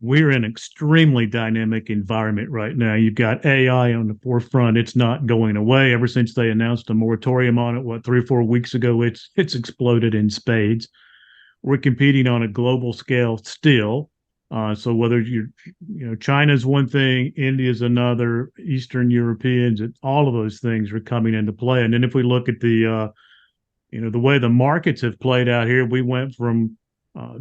We're in an extremely dynamic environment right now. You've got AI on the forefront. It's not going away. Ever since they announced a moratorium on it, what, 3 or 4 weeks ago, it's exploded in spades. We're competing on a global scale still. So whether China's one thing, India's another, Eastern Europeans, all of those things are coming into play. And then if we look at the way the markets have played out here, we went from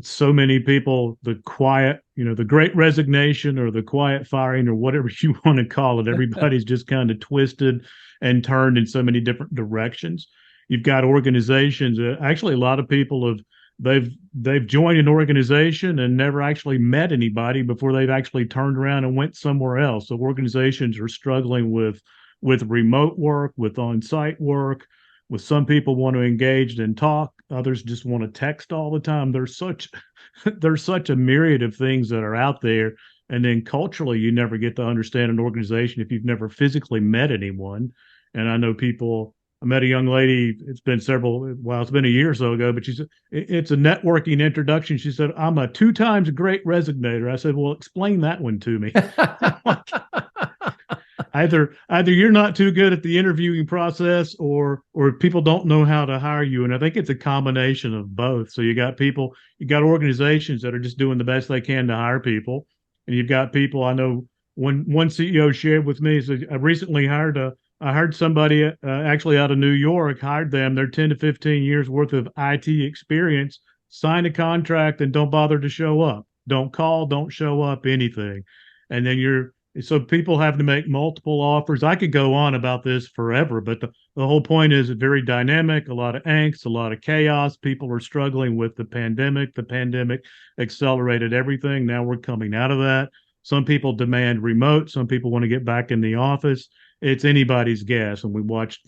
so many people, the quiet, the great resignation or the quiet firing or whatever you want to call it. Everybody's just kind of twisted and turned in so many different directions. You've got organizations. Actually, a lot of people they've joined an organization and never actually met anybody before they've actually turned around and went somewhere else. So organizations are struggling with remote work, with on-site work, with some people want to engage and talk, others just want to text all the time. There's such a myriad of things that are out there. And then culturally, you never get to understand an organization if you've never physically met anyone. And I know people, I met a young lady, it's been a year or so ago, but she said, it's a networking introduction. She said, I'm a 2 times great resignator. I said, well, explain that one to me. Either you're not too good at the interviewing process or people don't know how to hire you. And I think it's a combination of both. So you got organizations that are just doing the best they can to hire people. And you've got people, I know one CEO shared with me, so I recently I hired somebody actually out of New York, hired them, their 10 to 15 years worth of IT experience, sign a contract and don't bother to show up. Don't call, don't show up, anything. And then so people have to make multiple offers. I could go on about this forever, but the whole point is it's very dynamic, a lot of angst, a lot of chaos. People are struggling with the pandemic. The pandemic accelerated everything. Now we're coming out of that. Some people demand remote. Some people want to get back in the office. It's anybody's guess. And we watched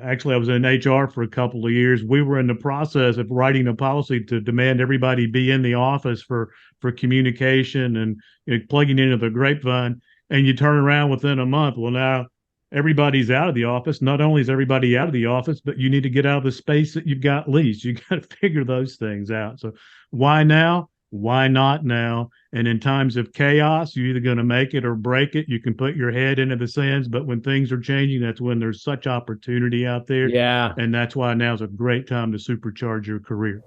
actually, I was in HR for a couple of years. We were in the process of writing a policy to demand everybody be in the office for communication and plugging into the grapevine. And you turn around within a month. Well, now everybody's out of the office. Not only is everybody out of the office, but you need to get out of the space that you've got leased. You got to figure those things out. So why now? Why not now? And in times of chaos, you're either going to make it or break it. You can put your head into the sands, but when things are changing, that's when there's such opportunity out there. Yeah. And that's why now is a great time to supercharge your career.